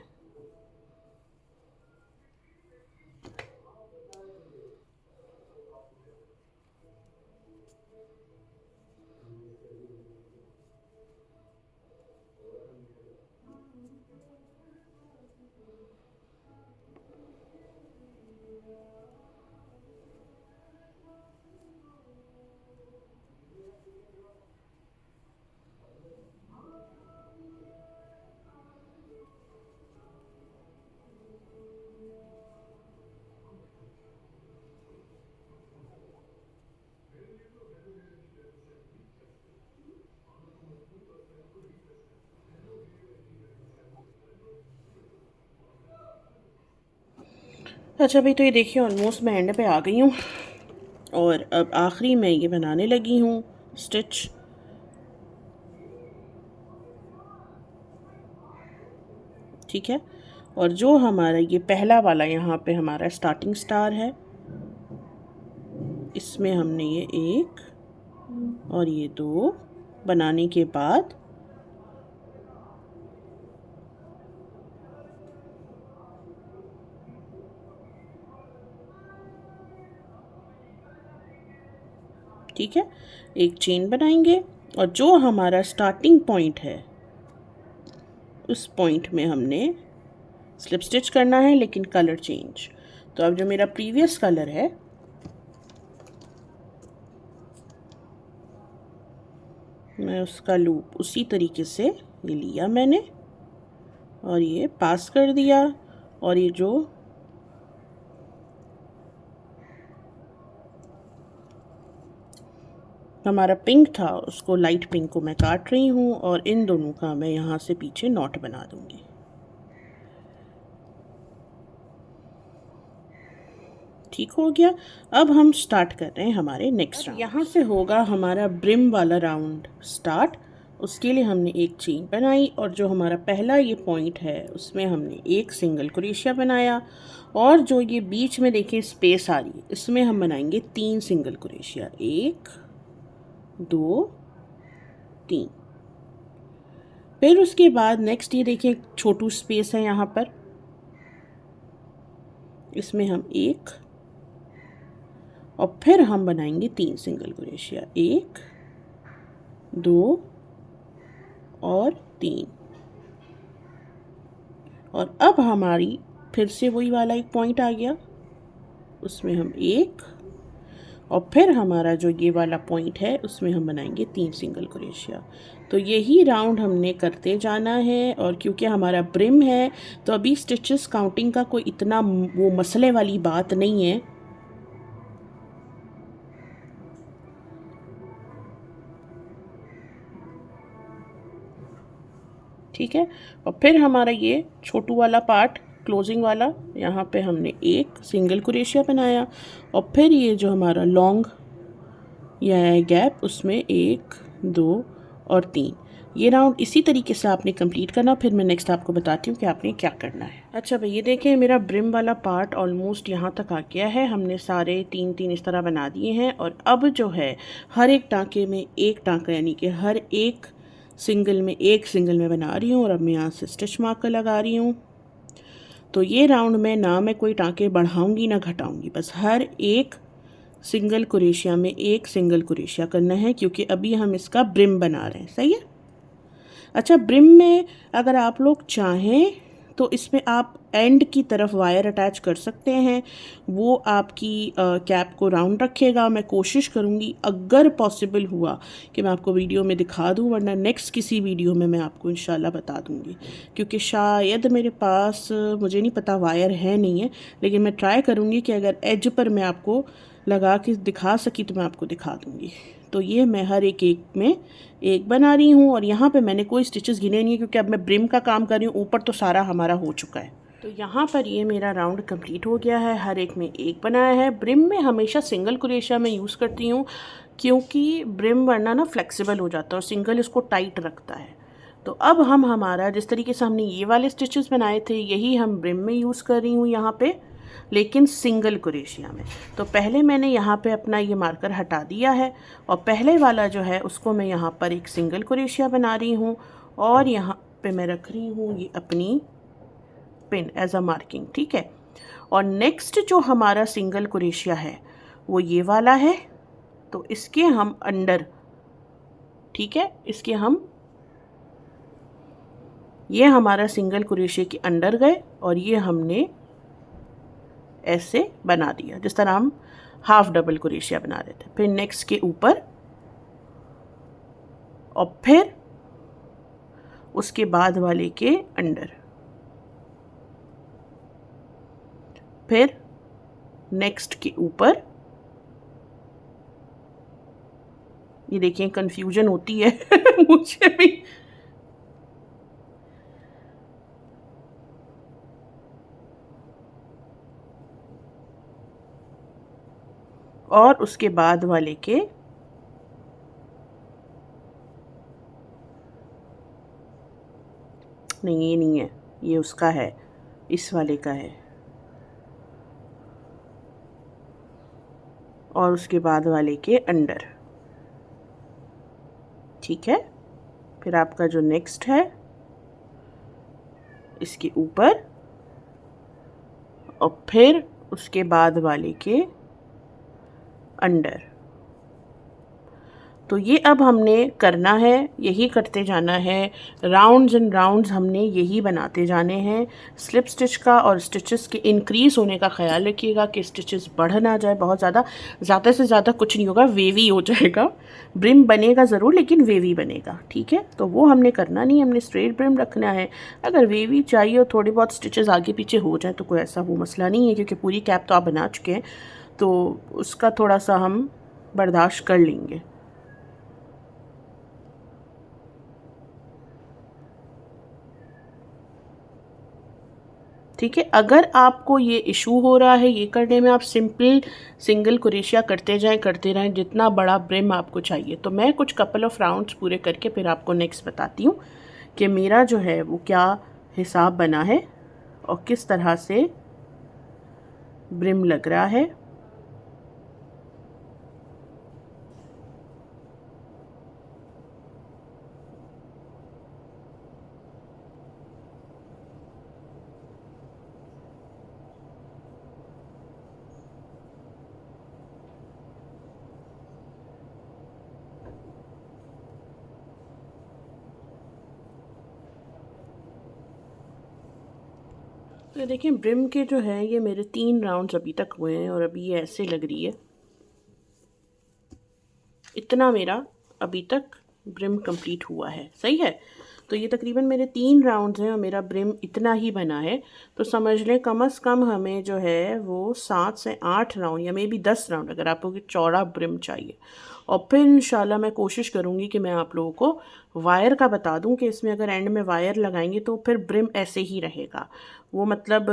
अच्छा भाई, तो ये देखिए ऑलमोस्ट मैं एंड पे आ गई हूँ और अब आखिरी में ये बनाने लगी हूँ स्टिच। ठीक है, और जो हमारा ये पहला वाला यहाँ पे हमारा स्टार्टिंग स्टार है, इसमें हमने ये एक और ये दो बनाने के बाद ठीक है एक चेन बनाएंगे और जो हमारा स्टार्टिंग पॉइंट है उस पॉइंट में हमने स्लिप स्टिच करना है, लेकिन कलर चेंज। तो अब जो मेरा प्रीवियस कलर है मैं उसका लूप उसी तरीके से ये लिया मैंने और ये पास कर दिया, और ये जो हमारा पिंक था उसको लाइट पिंक को मैं काट रही हूँ और इन दोनों का मैं यहाँ से पीछे नॉट बना दूंगी। ठीक हो गया। अब हम स्टार्ट कर रहे हैं हमारे नेक्स्ट राउंड। यहाँ से होगा हमारा ब्रिम वाला राउंड स्टार्ट। उसके लिए हमने एक चेन बनाई और जो हमारा पहला ये पॉइंट है उसमें हमने एक सिंगल क्रोशिया बनाया, और जो ये बीच में देखिए स्पेस आ रही है इसमें हम बनाएंगे 3 सिंगल क्रोशिया, 1 2 3। फिर उसके बाद नेक्स्ट ये देखिए छोटू स्पेस है यहाँ पर, इसमें हम एक और फिर हम बनाएंगे 3 सिंगल क्रोशिया, 1 2 और 3। और अब हमारी फिर से वही वाला एक पॉइंट आ गया, उसमें हम एक और फिर हमारा जो ये वाला पॉइंट है उसमें हम बनाएंगे 3 सिंगल क्रोशिया। तो यही राउंड हमने करते जाना है, और क्योंकि हमारा ब्रिम है तो अभी स्टिचेस काउंटिंग का कोई इतना वो मसले वाली बात नहीं है। ठीक है, और फिर हमारा ये छोटू वाला पार्ट क्लोजिंग वाला, यहाँ पे हमने एक सिंगल क्रोशिया बनाया और फिर ये जो हमारा लॉन्ग यह है गैप उसमें 1 2 और 3। ये राउंड इसी तरीके से आपने कंप्लीट करना, फिर मैं नेक्स्ट आपको बताती हूँ कि आपने क्या करना है। अच्छा भाई, ये देखें मेरा ब्रिम वाला पार्ट ऑलमोस्ट यहाँ तक आ गया है। हमने सारे 3 3 इस तरह बना दिए हैं, और अब जो है हर एक टाँके में एक टाँका, यानी कि हर एक सिंगल में एक सिंगल में बना रही हूँ, और अब मैं यहाँ से स्टिच मार्कर लगा रही हूँ। तो ये राउंड में ना मैं कोई टाँके बढ़ाऊँगी ना घटाऊँगी, बस हर एक सिंगल क्रोशिया में एक सिंगल क्रोशिया करना है, क्योंकि अभी हम इसका ब्रिम बना रहे हैं। सही है। अच्छा, ब्रिम में अगर आप लोग चाहें तो इसमें आप एंड की तरफ वायर अटैच कर सकते हैं, वो आपकी कैप को राउंड रखेगा। मैं कोशिश करूँगी अगर पॉसिबल हुआ कि मैं आपको वीडियो में दिखा दूँ, वरना नेक्स्ट किसी वीडियो में मैं आपको इंशाल्लाह बता दूँगी, क्योंकि शायद मेरे पास मुझे नहीं पता वायर है नहीं है, लेकिन मैं ट्राई करूँगी कि अगर एज पर मैं आपको लगा के दिखा सकी तो मैं आपको दिखा दूँगी। तो ये मैं हर एक एक में एक बना रही हूँ, और यहाँ पे मैंने कोई स्टिचेस गिने नहीं है क्योंकि अब मैं ब्रिम का काम कर रही हूँ, ऊपर तो सारा हमारा हो चुका है। तो यहाँ पर ये मेरा राउंड कंप्लीट हो गया है, हर एक में एक बनाया है। ब्रिम में हमेशा सिंगल क्रोशिया मैं यूज़ करती हूँ, क्योंकि ब्रिम वरना ना फ्लेक्सिबल हो जाता है और सिंगल इसको टाइट रखता है। तो अब हम हमारा जिस तरीके से हमने ये वाले स्टिचेस बनाए थे यही हम ब्रिम में यूज़ कर रही हूँ यहाँ पे, लेकिन सिंगल क्रोशिया में। तो पहले मैंने यहाँ पे अपना ये मार्कर हटा दिया है, और पहले वाला जो है उसको मैं यहाँ पर एक सिंगल क्रोशिया बना रही हूँ, और यहाँ पे मैं रख रही हूँ ये अपनी पिन एज अ मार्किंग। ठीक है, और नेक्स्ट जो हमारा सिंगल क्रोशिया है वो ये वाला है, तो इसके हम अंडर, ठीक है, इसके हम ये हमारा सिंगल क्रोशिया के अंडर गए और ये हमने ऐसे बना दिया जिस तरह हम हाफ डबल क्रोशिया बना रहे थे। फिर नेक्स्ट के ऊपर, और फिर उसके बाद वाले के अंडर, फिर नेक्स्ट के ऊपर। ये देखिए कंफ्यूजन होती है मुझे भी। और उसके बाद वाले के नहीं, ये नहीं है, ये उसका है, इस वाले का है, और उसके बाद वाले के अंडर। ठीक है, फिर आपका जो नेक्स्ट है इसके ऊपर, और फिर उसके बाद वाले के अंडर। तो ये अब हमने करना है, यही करते जाना है, राउंड्स एंड राउंड्स हमने यही बनाते जाने हैं। स्लिप स्टिच का और स्टिचेस के इंक्रीज़ होने का ख्याल रखिएगा कि स्टिचेस बढ़ ना जाए बहुत ज़्यादा से ज़्यादा कुछ नहीं होगा, वेवी हो जाएगा। ब्रिम बनेगा ज़रूर लेकिन वेवी बनेगा, ठीक है। तो वो हमने करना नहीं, हमने स्ट्रेट ब्रिम रखना है। अगर वेवी चाहिए और थोड़ी बहुत स्टिचेस आगे पीछे हो जाए तो कोई ऐसा वो मसला नहीं है, क्योंकि पूरी कैप तो आप बना चुके हैं, तो उसका थोड़ा सा हम बर्दाश्त कर लेंगे। ठीक है, अगर आपको ये इशू हो रहा है ये करने में, आप सिंपल सिंगल कुरेशिया करते रहें जितना बड़ा ब्रिम आपको चाहिए। तो मैं कुछ कपल ऑफ राउंड्स पूरे करके फिर आपको नेक्स्ट बताती हूँ कि मेरा जो है वो क्या हिसाब बना है और किस तरह से ब्रिम लग रहा है। तो देखिए ब्रिम के जो है ये मेरे 3 राउंड्स अभी तक हुए हैं और अभी ये ऐसे लग रही है। इतना मेरा अभी तक ब्रिम कंप्लीट हुआ है, सही है। तो ये तकरीबन मेरे 3 राउंड्स हैं और मेरा ब्रिम इतना ही बना है। तो समझ लें कम से कम हमें जो है वो 7 से 8 राउंड या मे बी 10 राउंड अगर आपको चौड़ा ब्रिम चाहिए। और फिर इंशाल्लाह मैं कोशिश करूँगी कि मैं आप लोगों को वायर का बता दूँ कि इसमें अगर एंड में वायर लगाएंगे तो फिर ब्रिम ऐसे ही रहेगा, वो मतलब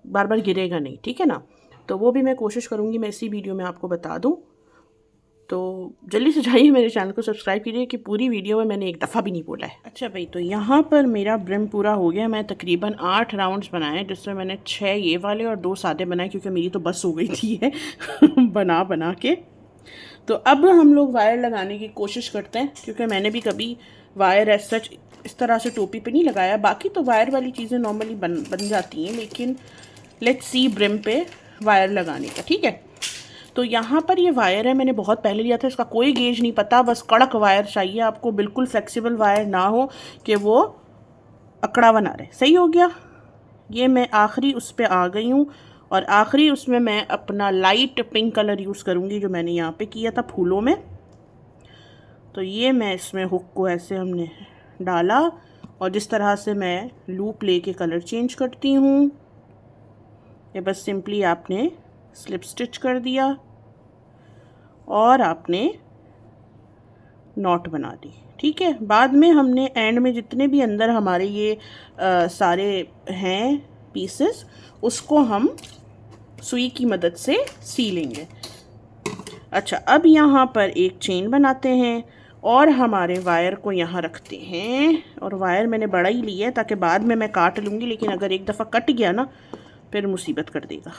बार बार गिरेगा नहीं, ठीक है ना। तो वो भी मैं कोशिश करूँगी मैं इसी वीडियो में आपको बता दूँ। तो जल्दी से जाइए मेरे चैनल को सब्सक्राइब कीजिए कि पूरी वीडियो में मैंने एक दफ़ा भी नहीं बोला है। अच्छा भाई, तो यहाँ पर मेरा ब्रिम पूरा हो गया। मैं तकरीबन 8 राउंड्स बनाए जिसमें मैंने 6 ये वाले और 2 सादे बनाए क्योंकि मेरी तो बस हो गई थी है बना बना के। तो अब हम लोग वायर लगाने की कोशिश करते हैं, क्योंकि मैंने भी कभी वायर एज सच इस तरह से टोपी पे नहीं लगाया। बाकी तो वायर वाली चीज़ें नॉर्मली बन जाती हैं, लेकिन लेट्स सी ब्रिम पे वायर लगाने का, ठीक है। तो यहाँ पर ये वायर है, मैंने बहुत पहले लिया था, इसका कोई गेज नहीं पता, बस कड़क वायर चाहिए आपको, बिल्कुल फ्लेक्सिबल वायर ना हो कि वो अकड़ा बना रहे। सही हो गया। ये मैं आखिरी उस पर आ गई हूँ और आखिरी उसमें मैं अपना लाइट पिंक कलर यूज़ करूँगी जो मैंने यहाँ पे किया था फूलों में। तो ये मैं इसमें हुक को ऐसे हमने डाला और जिस तरह से मैं लूप लेके कलर चेंज करती हूँ, ये बस सिंपली आपने स्लिप स्टिच कर दिया और आपने नॉट बना दी, ठीक है। बाद में हमने एंड में जितने भी अंदर हमारे ये सारे हैं पीसेस, उसको हम सुई की मदद से सी लेंगे। अच्छा, अब यहाँ पर एक चेन बनाते हैं और हमारे वायर को यहाँ रखते हैं। और वायर मैंने बड़ा ही लिया है ताकि बाद में मैं काट लूँगी, लेकिन अगर एक दफ़ा कट गया ना फिर मुसीबत कर देगा,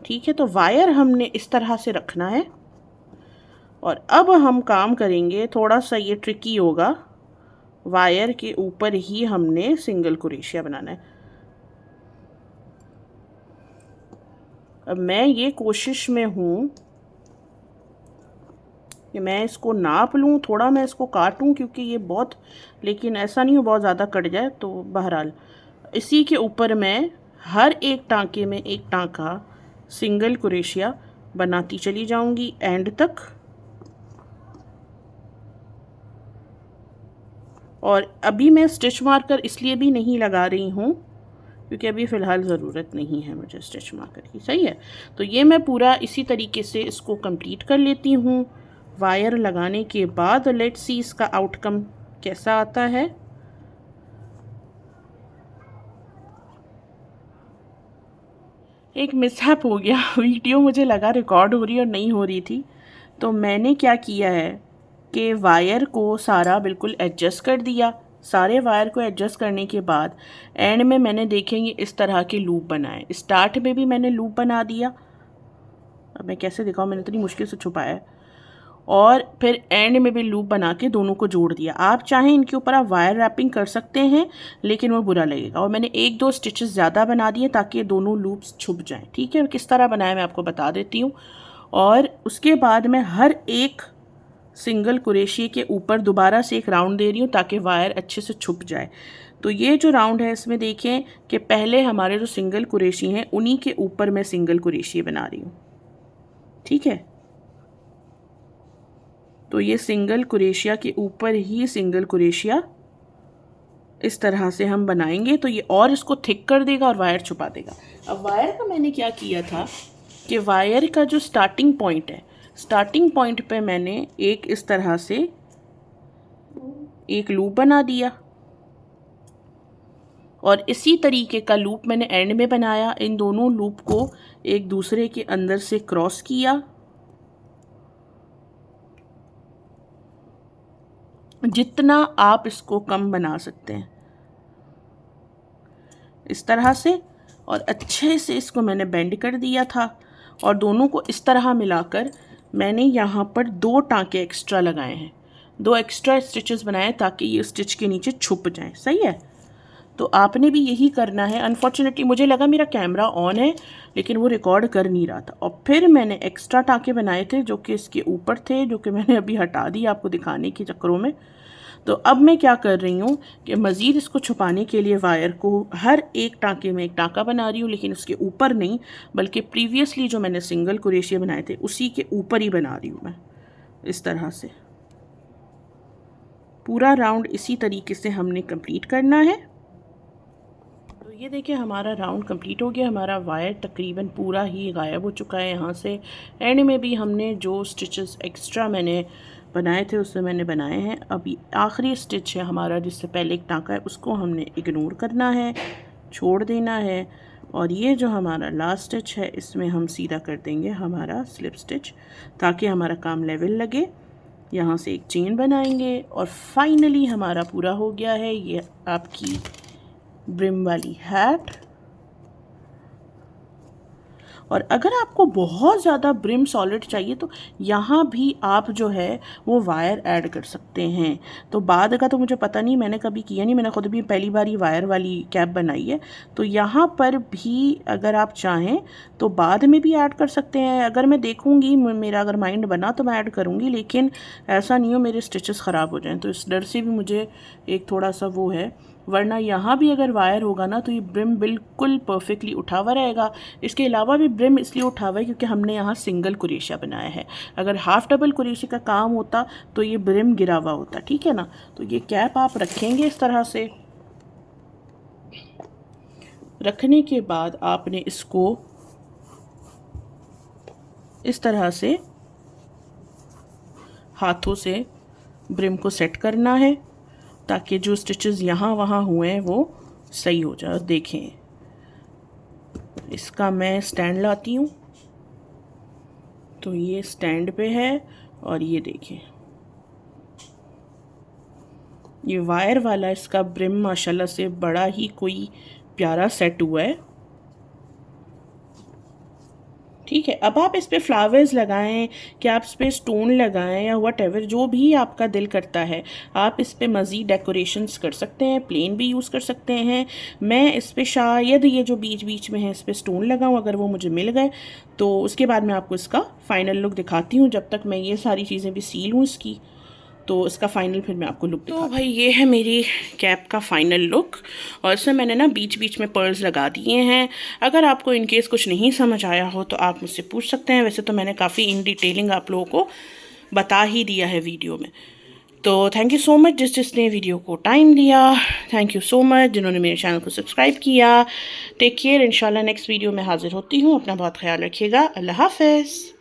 ठीक है। तो वायर हमने इस तरह से रखना है। और अब हम काम करेंगे, थोड़ा सा ये ट्रिकी होगा, वायर के ऊपर ही हमने सिंगल कुरेशिया बनाना है। अब मैं ये कोशिश में हूँ कि मैं इसको नाप लूँ, थोड़ा मैं इसको काटूँ क्योंकि ये बहुत, लेकिन ऐसा नहीं हो बहुत ज़्यादा कट जाए। तो बहरहाल इसी के ऊपर मैं हर एक टांके में एक टांका सिंगल कुरेशिया बनाती चली जाऊँगी एंड तक। और अभी मैं स्टिच मार्कर इसलिए भी नहीं लगा रही हूँ क्योंकि अभी फ़िलहाल ज़रूरत नहीं है मुझे स्टिच मार्कर की, सही है। तो ये मैं पूरा इसी तरीके से इसको कंप्लीट कर लेती हूँ वायर लगाने के बाद। लेट्स सी इसका आउटकम कैसा आता है। एक मिसहैप हो गया। वीडियो मुझे लगा रिकॉर्ड हो रही और नहीं हो रही थी, तो मैंने क्या किया है कि वायर को सारा बिल्कुल एडजस्ट कर दिया। सारे वायर को एडजस्ट करने के बाद एंड में मैंने देखेंगे इस तरह के लूप बनाए। स्टार्ट में भी मैंने लूप बना दिया, अब मैं कैसे दिखाऊँ, मैंने इतनी मुश्किल से छुपाया है। और फिर एंड में भी लूप बना के दोनों को जोड़ दिया। आप चाहें इनके ऊपर आप वायर रैपिंग कर सकते हैं, लेकिन वो बुरा लगेगा। और मैंने एक दो स्टिचेस ज़्यादा बना दिए ताकि दोनों लूप्स छुप जाएं। ठीक है, किस तरह बनाया मैं आपको बता देती हूँ। और उसके बाद मैं हर एक सिंगल कुरेशी के ऊपर दोबारा से एक राउंड दे रही हूँ ताकि वायर अच्छे से छुप जाए। तो ये जो राउंड है इसमें देखें कि पहले हमारे जो सिंगल कुरेशी हैं उन्हीं के ऊपर मैं सिंगल कुरेशी बना रही हूँ। ठीक है, तो ये सिंगल कुरेशिया के ऊपर ही सिंगल कुरेशिया इस तरह से हम बनाएंगे, तो ये और इसको थिक कर देगा और वायर छुपा देगा। अब वायर का मैंने क्या किया था कि वायर का जो स्टार्टिंग पॉइंट है, स्टार्टिंग पॉइंट पे मैंने एक इस तरह से एक लूप बना दिया और इसी तरीके का लूप मैंने एंड में बनाया। इन दोनों लूप को एक दूसरे के अंदर से क्रॉस किया, जितना आप इसको कम बना सकते हैं इस तरह से। और अच्छे से इसको मैंने बेंड कर दिया था और दोनों को इस तरह मिलाकर मैंने यहाँ पर 2 टांके एक्स्ट्रा लगाए हैं, 2 एक्स्ट्रा स्टिचेस बनाए ताकि ये स्टिच के नीचे छुप जाएं। सही है, तो आपने भी यही करना है। अनफॉर्चुनेटली मुझे लगा मेरा कैमरा ऑन है लेकिन वो रिकॉर्ड कर नहीं रहा था। और फिर मैंने एक्स्ट्रा टांके बनाए थे जो कि इसके ऊपर थे, जो कि मैंने अभी हटा दिया आपको दिखाने के चक्करों में। तो अब मैं क्या कर रही हूँ कि मज़ीद इसको छुपाने के लिए वायर को हर एक टांके में एक टांका बना रही हूँ, लेकिन उसके ऊपर नहीं बल्कि प्रीवियसली जो मैंने सिंगल कुरेशिया बनाए थे उसी के ऊपर ही बना रही हूँ मैं। इस तरह से पूरा राउंड इसी तरीके से हमने कंप्लीट करना है। तो ये देखिए हमारा राउंड कंप्लीट हो गया। हमारा वायर तकरीबन पूरा ही गायब हो चुका है यहाँ से। एंड में भी हमने जो स्टिचेस एक्स्ट्रा मैंने बनाए थे उससे मैंने बनाए हैं। अभी आखिरी स्टिच है हमारा जिससे पहले एक टांका है, उसको हमने इग्नोर करना है, छोड़ देना है। और ये जो हमारा लास्ट स्टिच है इसमें हम सीधा कर देंगे हमारा स्लिप स्टिच ताकि हमारा काम लेवल लगे। यहाँ से एक चेन बनाएंगे और फाइनली हमारा पूरा हो गया है ये आपकी ब्रिम वाली हैट। और अगर आपको बहुत ज़्यादा ब्रिम सॉलिड चाहिए तो यहाँ भी आप जो है वो वायर ऐड कर सकते हैं। तो बाद का तो मुझे पता नहीं, मैंने कभी किया नहीं, मैंने खुद भी पहली बार ही वायर वाली कैप बनाई है। तो यहाँ पर भी अगर आप चाहें तो बाद में भी ऐड कर सकते हैं। अगर मैं देखूँगी, मेरा अगर माइंड बना तो मैं ऐड करूँगी, लेकिन ऐसा नहीं हो मेरे स्टिचेस ख़राब हो जाएँ, तो इस डर से भी मुझे एक थोड़ा सा वो है। वरना यहाँ भी अगर वायर होगा ना तो ये ब्रिम बिल्कुल परफेक्टली उठा हुआ रहेगा। इसके अलावा भी ब्रिम इसलिए उठा हुआ है क्योंकि हमने यहाँ सिंगल कुरेशिया बनाया है। अगर हाफ डबल कुरेशिया का काम होता तो ये ब्रिम गिरा हुआ होता। ठीक है ना, तो ये कैप आप रखेंगे इस तरह से। रखने के बाद आपने इसको इस तरह से हाथों से ब्रिम को सेट करना है ताकि जो स्टिचेस यहाँ वहाँ हुए हैं वो सही हो जाए। देखें, इसका मैं स्टैंड लाती हूँ, तो ये स्टैंड पे है और ये देखें ये वायर वाला इसका ब्रिम माशाल्लाह से बड़ा ही कोई प्यारा सेट हुआ है। ठीक है, अब आप इस पर फ्लावर्स लगाएं, क्या आप इस पर स्टोन लगाएं या वट एवर जो भी आपका दिल करता है आप इस पर मज़ीद डेकोरेशंस कर सकते हैं, प्लेन भी यूज़ कर सकते हैं। मैं इस पर शायद ये जो बीच बीच में है इस पर स्टोन लगाऊं, अगर वो मुझे मिल गए तो उसके बाद मैं आपको इसका फ़ाइनल लुक दिखाती हूँ। जब तक मैं ये सारी चीज़ें भी सील हूँ इसकी, तो इसका फ़ाइनल फिर मैं आपको लुक दिखाती हूँ। तो भाई ये है मेरी कैप का फ़ाइनल लुक और इसमें मैंने ना बीच बीच में पर्ल्स लगा दिए हैं। अगर आपको इनकेस कुछ नहीं समझ आया हो तो आप मुझसे पूछ सकते हैं। वैसे तो मैंने काफ़ी इन डिटेलिंग आप लोगों को बता ही दिया है वीडियो में। तो थैंक यू सो मच जिसने वीडियो को टाइम दिया। थैंक यू सो मच जिन्होंने मेरे चैनल को सब्सक्राइब किया। टेक केयर, इंशाल्लाह नेक्स्ट वीडियो में हाजिर होती हूँ। अपना बहुत ख्याल रखिएगा। अल्लाह हाफ़िज़।